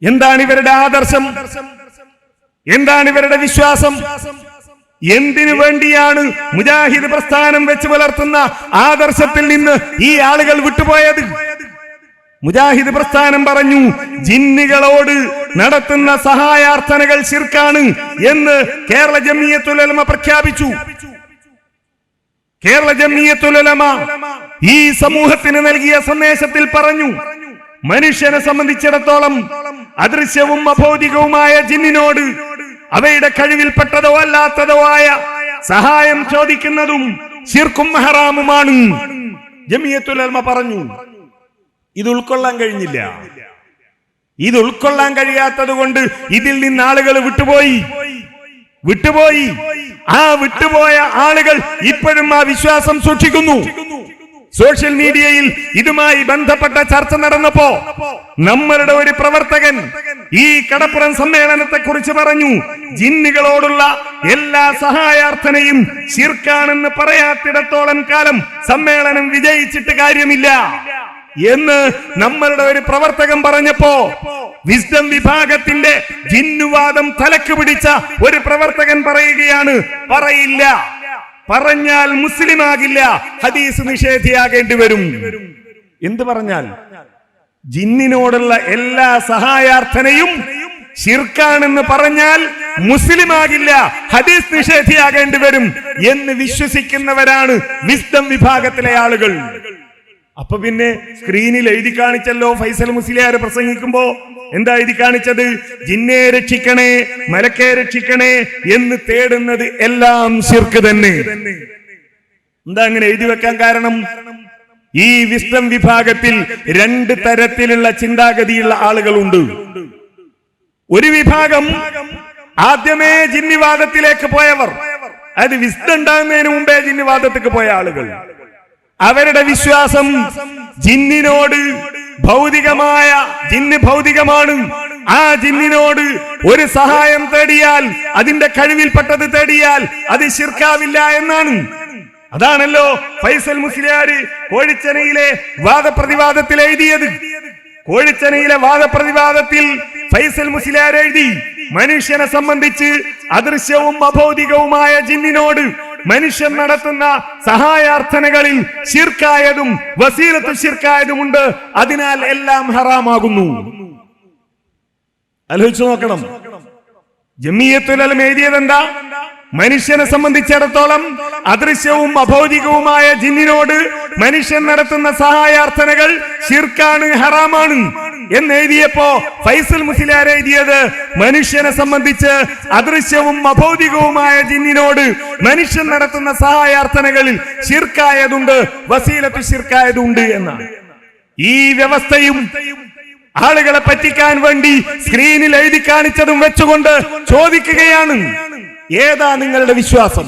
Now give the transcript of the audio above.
എന്താണ് ഇവരുടെ ആദർശം? എന്താണ് ഇവരുടെ വിശ്വാസം? എന്തിനു വേണ്ടിയാണ് മുജാഹിദ് പ്രസ്ഥാനം വെച്ച് പുലർത്തുന്ന ആദർശത്തിൽ നിന്ന് ഈ ആളുകൾ വിട്ടുപോയത്? മുജാഹിദ് പ്രസ്ഥാനം പറഞ്ഞു, ജിന്നുകളോട് നടത്തുന്ന സഹായാർത്ഥനകൾ ശിർക്കാണ് എന്ന് കേരള ജംഇയ്യത്തുൽ ഉലമ പ്രഖ്യാപിച്ചു. കേരള ജംഇയ്യത്തുൽ ഉലമ ഈ സമൂഹത്തിന് നൽകിയ സന്ദേശത്തിൽ പറഞ്ഞു, മനുഷ്യനെ സംബന്ധിച്ചിടത്തോളം അദൃശ്യവും അഭൗതികവുമായ ജിന്നിനോട് അവയുടെ കഴിവിൽപ്പെട്ടതോ അല്ലാത്തതോ ആയ സഹായം ചോദിക്കുന്നതും ശിർക്കും ഹറാമുമാണ്. ജംഇയ്യത്തുൽ ഉലമ പറഞ്ഞു. ഇത് ഉൾക്കൊള്ളാൻ കഴിഞ്ഞില്ല. ഇത് ഉൾക്കൊള്ളാൻ കഴിയാത്തത് കൊണ്ട് ഇതിൽ നിന്ന് ആളുകൾ വിട്ടുപോയി. ആ വിട്ടുപോയ ആളുകൾ ഇപ്പോഴും ആ വിശ്വാസം സൂക്ഷിക്കുന്നു. സോഷ്യൽ മീഡിയയിൽ ഇതുമായി ബന്ധപ്പെട്ട ചർച്ച നടന്നപ്പോ നമ്മളുടെ ഒരു പ്രവർത്തകൻ ഈ കടപ്പുറം സമ്മേളനത്തെ കുറിച്ച് പറഞ്ഞു, ജിന്നുകളോടുള്ള എല്ലാ സഹായാർത്ഥനയും ശിർക്കാണെന്ന് പറയാത്തിടത്തോളം കാലം സമ്മേളനം വിജയിച്ചിട്ട് കാര്യമില്ല എന്ന് നമ്മളുടെ ഒരു പ്രവർത്തകൻ പറഞ്ഞപ്പോ വിസ്ഡം വിഭാഗത്തിന്റെ ജിന്നുവാദം തലക്ക് പിടിച്ച ഒരു പ്രവർത്തകൻ പറയുകയാണ്, പറയില്ല, പറഞ്ഞാൽ മുസ്ലിം ആകില്ല, ഹദീസ് നിഷേധിയാകേണ്ടി വരും. എന്ത് പറഞ്ഞാൽ ജിന്നിനോടുള്ള എല്ലാ സഹായാർത്ഥനയും ശിർക്കാണെന്ന് പറഞ്ഞാൽ മുസ്ലിം ആകില്ല, ഹദീസ് നിഷേധിയാകേണ്ടി വരും എന്ന് വിശ്വസിക്കുന്നവരാണ് വിസ്ഡം വിഭാഗത്തിലെ ആളുകൾ. അപ്പൊ പിന്നെ സ്ക്രീനിൽ എഴുതി കാണിച്ചല്ലോ, ഫൈസൽ മുസ്ലിയാർ പ്രസംഗിക്കുമ്പോ എന്താ എഴുതി കാണിച്ചത്? ജിന്നെ രക്ഷിക്കണേ, മലക്കെ രക്ഷിക്കണേ എന്ന് തേടുന്നത് എല്ലാം ശിർക്ക് തന്നെ. എന്താ അങ്ങനെ എഴുതി വെക്കാൻ കാരണം? ഈ വിസ്ഡം വിഭാഗത്തിൽ രണ്ട് തരത്തിലുള്ള ചിന്താഗതിയുള്ള ആളുകളുണ്ട്. ഒരു വിഭാഗം ആദ്യമേ ജിന്നിവാദത്തിലേക്ക് പോയവർ, അത് വിസ്ഡം ഉണ്ടാകുന്നതിന് മുമ്പേ ജിന്നിവാദത്തിലേക്ക് പോയ ആളുകൾ. അവരുടെ വിശ്വാസം ജിന്നിനോട് ജിന്ന് ഭൗതികമാണ്, ആ ജിന്നിനോട് ഒരു സഹായം തേടിയാൽ, അതിന്റെ കഴിവിൽപ്പെട്ടത് തേടിയാൽ അത് ശിർക്കാവില്ല എന്നാണ്. അതാണല്ലോ ഫൈസൽ മുസ്ലിയാർ കോഴിച്ചനയിലെ വാദപ്രതിവാദത്തിൽ എഴുതിയത്. കോഴിച്ചനയിലെ വാദപ്രതിവാദത്തിൽ ഫൈസൽ മുസ്ലിയാർ എഴുതി, മനുഷ്യനെ സംബന്ധിച്ച് അദൃശ്യവും അഭൗതികവുമായ ജിന്നിനോട് മനുഷ്യൻ നടത്തുന്ന സഹായാർത്ഥനകളിൽ ശിർക്കായതും വസീലത്തു ശിർക്കായതുമുണ്ട്, അതിനാൽ എല്ലാം ഹറാമാകുന്നു. ആലോചിച്ചു നോക്കണം. ജംഇയ്യത്തുൽ ഉലമ എഴുതിയതെന്താ? മനുഷ്യനെ സംബന്ധിച്ചിടത്തോളം അദൃശ്യവും അഭൗതികവുമായ ജിന്നിനോട് മനുഷ്യൻ നടത്തുന്ന സഹായാർത്ഥനകൾ ശിർക്കാണ്, ഹറാമാണ് എന്നെഴുതിയപ്പോ ഫൈസൽ മുസ്ലിയാർ എഴുതിയത്, മനുഷ്യനെ സംബന്ധിച്ച് അദൃശ്യവും അഭൗതികവുമായ ജിന്നിനോട് മനുഷ്യൻ നടത്തുന്ന സഹായാർത്ഥനകളിൽ ശിർക്കായതുണ്ട്, വസീലത്തു ശിർക്കായതുണ്ട് എന്നാണ്. ഈ വ്യവസ്ഥയും ആളുകളെ പറ്റിക്കാൻ വേണ്ടി സ്ക്രീനിൽ എഴുതി കാണിച്ചതും വെച്ചുകൊണ്ട് ചോദിക്കുകയാണ്, ഏതാ നിങ്ങളുടെ വിശ്വാസം?